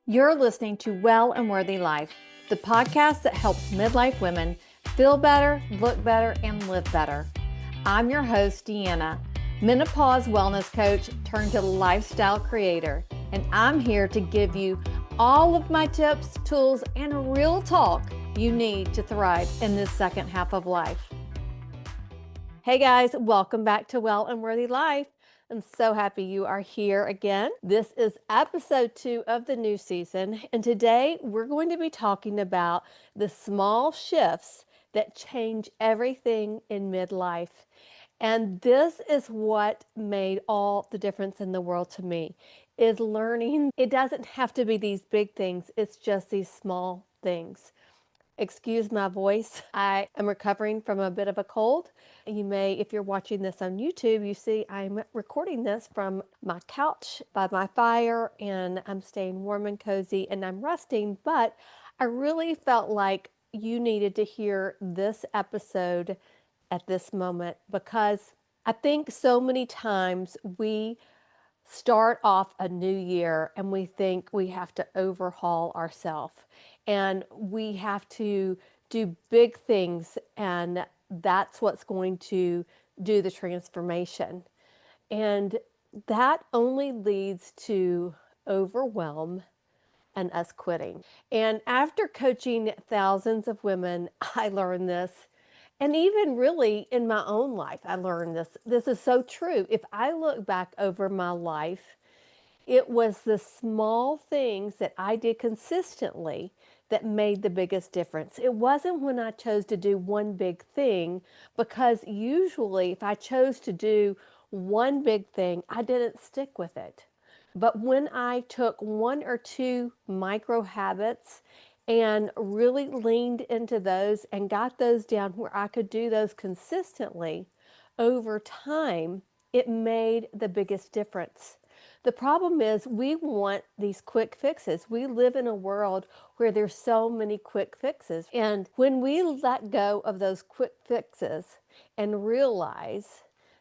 You're listening to Well and Worthy Life, the podcast that helps midlife women feel better, look better, and live better. I'm your host, Deanna, menopause wellness coach turned to lifestyle creator, and I'm here to give you all of my tips, tools, and real talk you need to thrive in this second half of life. Hey guys, welcome back to Well and Worthy Life. I'm so happy you are here again. This is episode 2 of the new season, and today we're going to be talking about the small shifts that change everything in midlife. And this is what made all the difference in the world to me, is learning it doesn't have to be these big things, it's just these small things. Excuse my voice. I am recovering from a bit of a cold. You may, if you're watching this on YouTube, you see I'm recording this from my couch by my fire, and I'm staying warm and cozy and I'm resting, but I really felt like you needed to hear this episode at this moment, because I think so many times we start off a new year and we think we have to overhaul ourselves and we have to do big things, and that's what's going to do the transformation. And that only leads to overwhelm and us quitting. And after coaching thousands of women, I learned this. And even really in my own life, I learned this. This is so true. If I look back over my life, it was the small things that I did consistently that made the biggest difference. It wasn't when I chose to do one big thing, because usually if I chose to do one big thing, I didn't stick with it. But when I took one or two micro habits and really leaned into those and got those down where I could do those consistently over time, it made the biggest difference. The problem is we want these quick fixes. We live in a world where there's so many quick fixes. And when we let go of those quick fixes and realize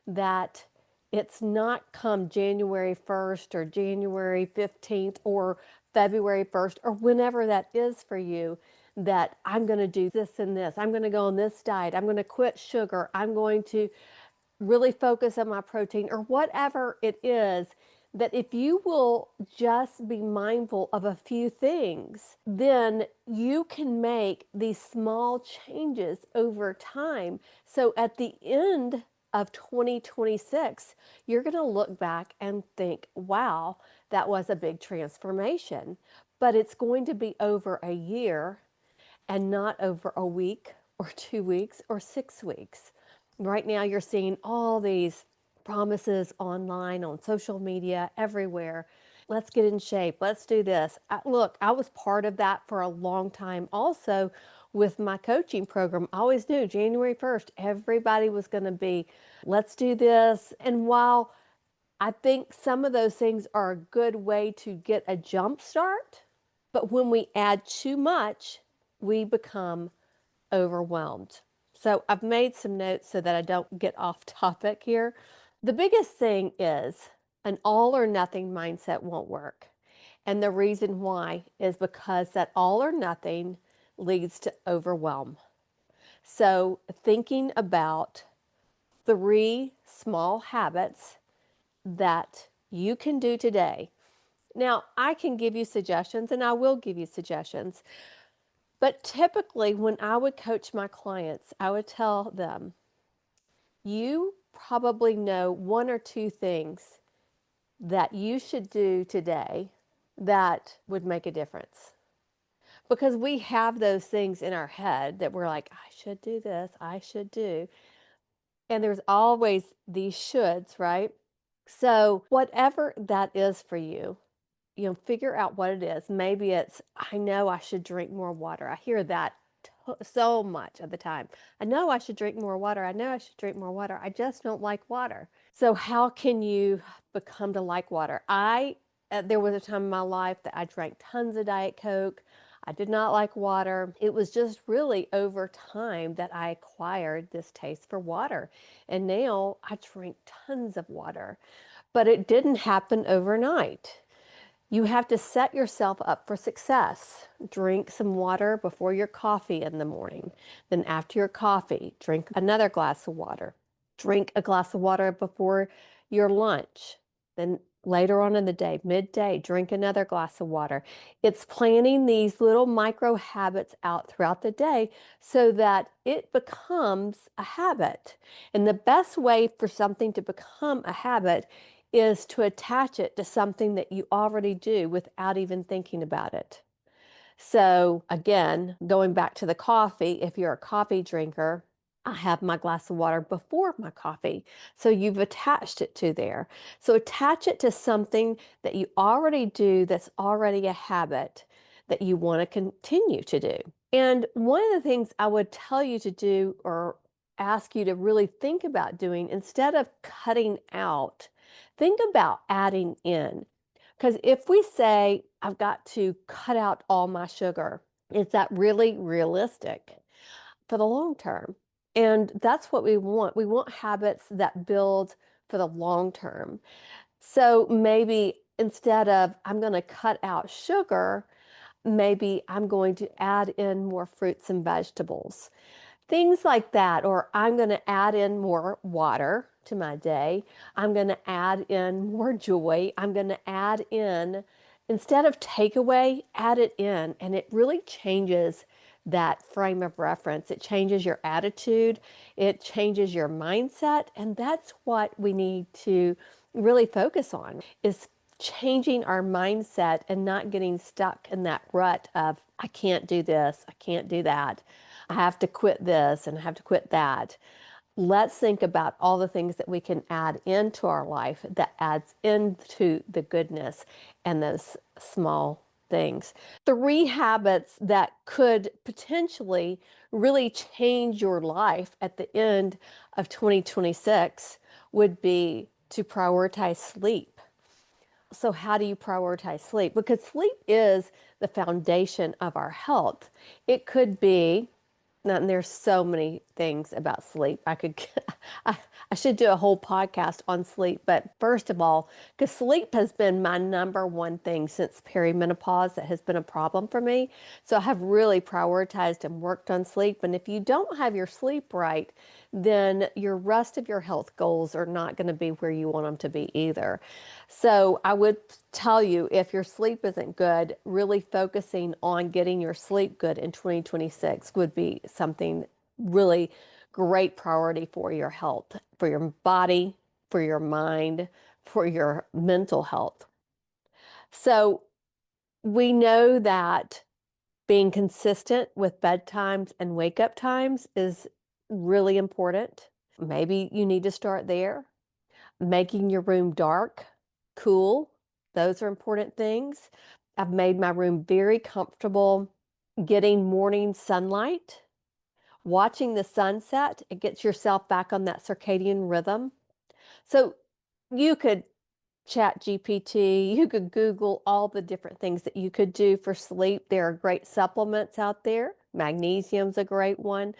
that it's not come January 1st or January 15th or February 1st or whenever that is for you, that I'm going to do this and this. I'm going to go on this diet. I'm going to quit sugar. I'm going to really focus on my protein, or whatever it is, that if you will just be mindful of a few things, then you can make these small changes over time. So at the end of 2026, you're going to look back and think, wow, that was a big transformation. But it's going to be over a year and not over a week or 2 weeks or 6 weeks. Right now, you're seeing all these promises online, on social media, everywhere. Let's get in shape. Let's do this. Look, I was part of that for a long time also with my coaching program. I always knew January 1st, everybody was going to be, let's do this. And while I think some of those things are a good way to get a jump start, but when we add too much, we become overwhelmed. So I've made some notes so that I don't get off topic here. The biggest thing is an all or nothing mindset won't work. And the reason why is because that all or nothing leads to overwhelm. So thinking about 3 small habits that you can do today. Now, I can give you suggestions, and I will give you suggestions. But typically, when I would coach my clients, I would tell them, you probably know 1 or 2 things that you should do today that would make a difference. Because we have those things in our head that we're like, I should do this, I should do. And there's always these shoulds, right? So, whatever that is for you, figure out what it is. Maybe it's, I know I should drink more water. I hear that so much of the time. I know I should drink more water. I know I should drink more water. I just don't like water. So how can you become to like water? There was a time in my life that I drank tons of Diet Coke. I did not like water. It was just really over time that I acquired this taste for water. And now I drink tons of water. But it didn't happen overnight. You have to set yourself up for success. Drink some water before your coffee in the morning. Then after your coffee, drink another glass of water. Drink a glass of water before your lunch. Then later on in the day, midday, drink another glass of water. It's planning these little micro habits out throughout the day so that it becomes a habit. And the best way for something to become a habit is to attach it to something that you already do without even thinking about it. So again, going back to the coffee, if you're a coffee drinker, I have my glass of water before my coffee. So you've attached it to there. So attach it to something that you already do that's already a habit that you want to continue to do. And one of the things I would tell you to do or ask you to really think about doing instead of cutting out, think about adding in. Because if we say, I've got to cut out all my sugar, is that really realistic for the long term? And that's what we want. We want habits that build for the long term. So maybe instead of, I'm going to cut out sugar, maybe I'm going to add in more fruits and vegetables. Things like that, or I'm going to add in more water to my day. I'm going to add in more joy. I'm going to add in, instead of takeaway, add it in. And it really changes that frame of reference. It changes your attitude. It changes your mindset. And that's what we need to really focus on is changing our mindset and not getting stuck in that rut of, I can't do this, I can't do that. I have to quit this and I have to quit that. Let's think about all the things that we can add into our life that adds into the goodness and those small things. 3 habits that could potentially really change your life at the end of 2026 would be to prioritize sleep. So how do you prioritize sleep? Because sleep is the foundation of our health. It could be, and there's so many things about sleep. I, I should do a whole podcast on sleep. But first of all, because sleep has been my number one thing since perimenopause that has been a problem for me. So I have really prioritized and worked on sleep. And if you don't have your sleep right, then your rest of your health goals are not going to be where you want them to be either. So I would tell you, if your sleep isn't good, really focusing on getting your sleep good in 2026 would be something really great priority for your health, for your body, for your mind, for your mental health. So we know that being consistent with bedtimes and wake up times is really important. Maybe you need to start there. Making your room dark, cool, those are important things. I've made my room very comfortable. Getting morning sunlight, watching the sunset, it gets yourself back on that circadian rhythm. So you could chat GPT, you could Google all the different things that you could do for sleep. There are great supplements out there. Magnesium's a great one.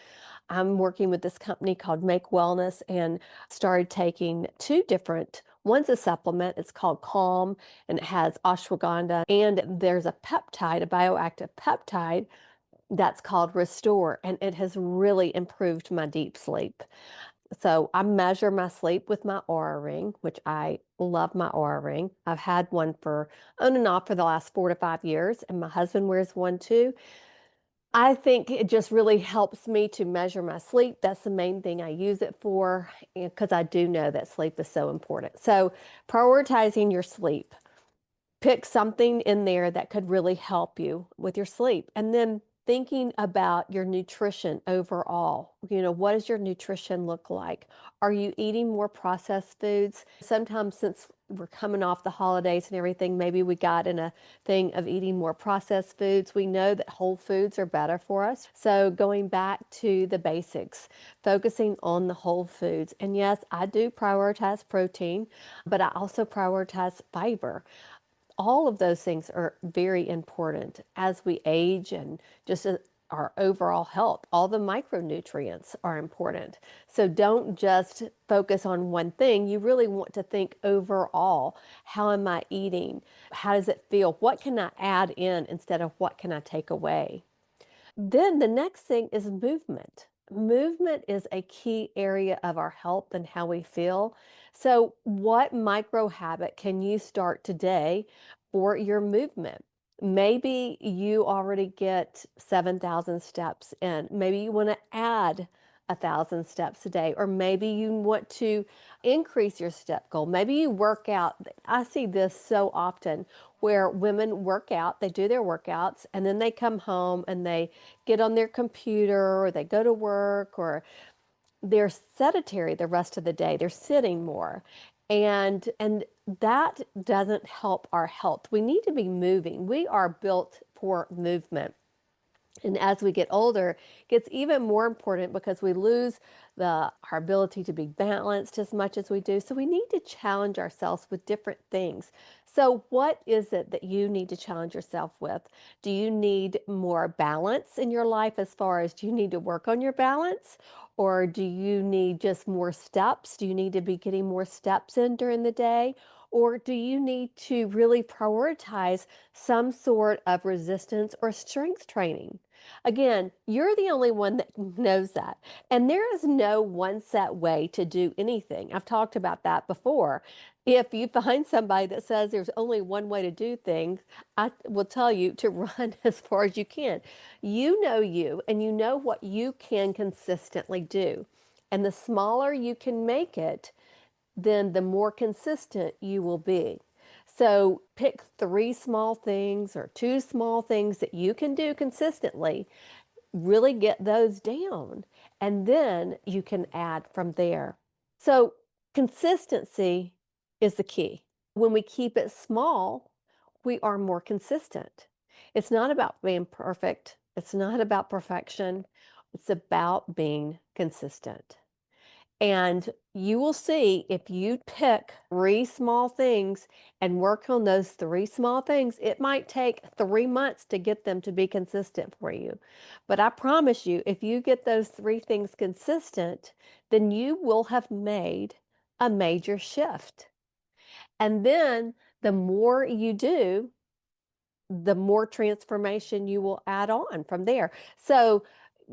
I'm working with this company called Make Wellness and started taking 2 different. One's a supplement, it's called Calm, and it has ashwagandha, and there's a peptide, a bioactive peptide that's called Restore, and it has really improved my deep sleep. So I measure my sleep with my Aura ring, which I love my Aura ring. I've had one for on and off for the last 4 to 5 years, and my husband wears one too. I think it just really helps me to measure my sleep. That's the main thing I use it for, because I do know that sleep is so important. So prioritizing your sleep, pick something in there that could really help you with your sleep. And then thinking about your nutrition overall. What does your nutrition look like? Are you eating more processed foods? Sometimes, since we're coming off the holidays and everything, maybe we got in a thing of eating more processed foods. We know that whole foods are better for us. So going back to the basics, focusing on the whole foods. And yes, I do prioritize protein, but I also prioritize fiber. All of those things are very important as we age and just our overall health. All the micronutrients are important. So don't just focus on one thing. You really want to think overall. How am I eating? How does it feel? What can I add in instead of what can I take away? Then the next thing is movement. Movement is a key area of our health and how we feel. So, what micro habit can you start today for your movement? Maybe you already get 7,000 steps in. Maybe you want to add 1,000 steps a day, or maybe you want to increase your step goal. Maybe you work out. I see this so often where women work out, they do their workouts, and then they come home and they get on their computer or they go to work or they're sedentary the rest of the day. They're sitting more. And that doesn't help our health. We need to be moving. We are built for movement. And as we get older, it gets even more important because we lose our ability to be balanced as much as we do. So we need to challenge ourselves with different things. So what is it that you need to challenge yourself with? Do you need more balance in your life as far as do you need to work on your balance? Or do you need just more steps? Do you need to be getting more steps in during the day? Or do you need to really prioritize some sort of resistance or strength training? Again, you're the only one that knows that. And there is no one set way to do anything. I've talked about that before. If you find somebody that says there's only one way to do things, I will tell you to run as far as you can. You, and you know what you can consistently do. And the smaller you can make it, then the more consistent you will be. So pick 3 small things or 2 small things that you can do consistently, really get those down, and then you can add from there. So consistency is the key. When we keep it small, we are more consistent. It's not about being perfect. It's not about perfection. It's about being consistent. And you will see if you pick 3 small things and work on those 3 small things, it might take 3 months to get them to be consistent for you. But I promise you, if you get those 3 things consistent, then you will have made a major shift. And then the more you do, the more transformation you will add on from there. So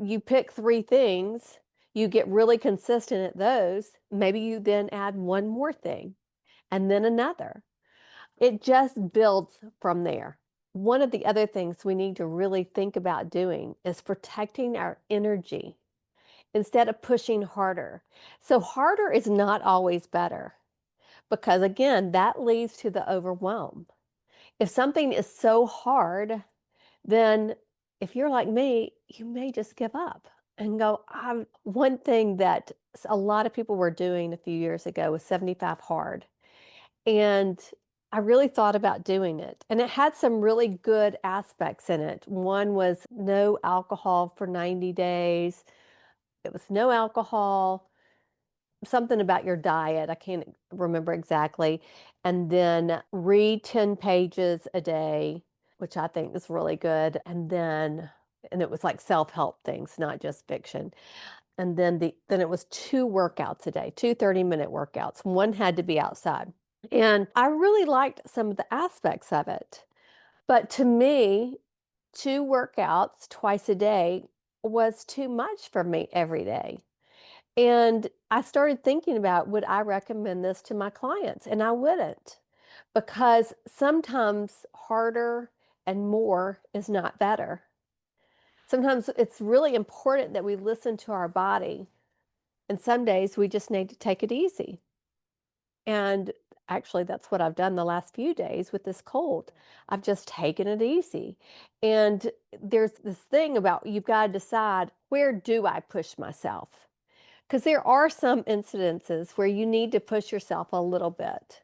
you pick 3 things, you get really consistent at those. Maybe you then add one more thing and then another. It just builds from there. One of the other things we need to really think about doing is protecting our energy instead of pushing harder. So, harder is not always better because, again, that leads to the overwhelm. If something is so hard, then if you're like me, you may just give up and go, one thing that a lot of people were doing a few years ago was 75 hard. And I really thought about doing it. And it had some really good aspects in it. One was no alcohol for 90 days. It was no alcohol, something about your diet. I can't remember exactly. And then read 10 pages a day, which I think is really good. And it was like self-help things, not just fiction. And then it was 2 workouts a day, 2 30-minute workouts. One had to be outside. And I really liked some of the aspects of it. But to me, 2 workouts twice a day was too much for me every day. And I started thinking about, would I recommend this to my clients? And I wouldn't, because sometimes harder and more is not better. Sometimes it's really important that we listen to our body. And some days we just need to take it easy. And actually, that's what I've done the last few days with this cold. I've just taken it easy. And there's this thing about you've got to decide, where do I push myself? Because there are some incidences where you need to push yourself a little bit.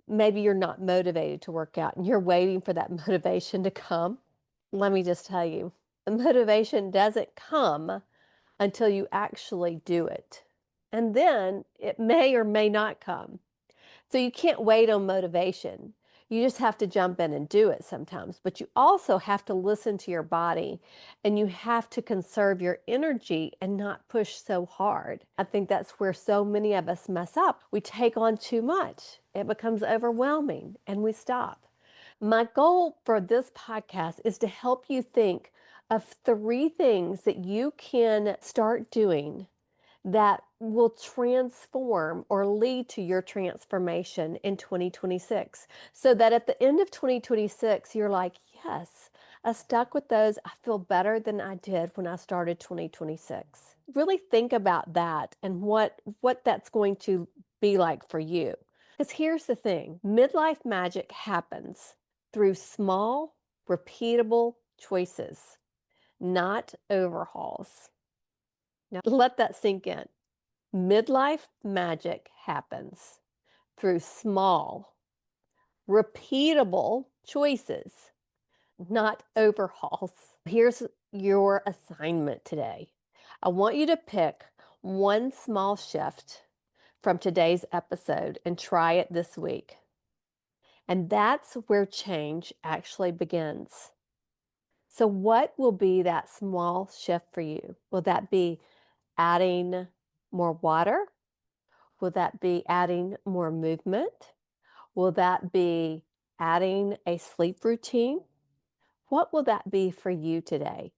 Maybe you're not motivated to work out and you're waiting for that motivation to come. Let me just tell you, the motivation doesn't come until you actually do it. And then it may or may not come. So you can't wait on motivation. You just have to jump in and do it sometimes, but you also have to listen to your body and you have to conserve your energy and not push so hard. I think that's where so many of us mess up. We take on too much. It becomes overwhelming and we stop. My goal for this podcast is to help you think of 3 things that you can start doing that will transform or lead to your transformation in 2026. So that at the end of 2026, you're like, yes, I stuck with those. I feel better than I did when I started 2026. Really think about that and what that's going to be like for you. Because here's the thing, midlife magic happens through small, repeatable choices, not overhauls. Now, let that sink in. Midlife magic happens through small, repeatable choices, not overhauls. Here's your assignment today. I want you to pick one small shift from today's episode and try it this week. And that's where change actually begins. So, what will be that small shift for you? Will that be adding more water? Will that be adding more movement? Will that be adding a sleep routine? What will that be for you today?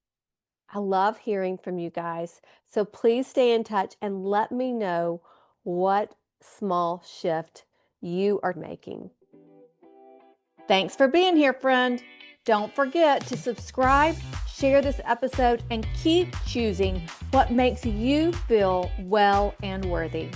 I love hearing from you guys. So please stay in touch and let me know what small shift you are making. Thanks for being here, friend. Don't forget to subscribe, share this episode, and keep choosing what makes you feel well and worthy.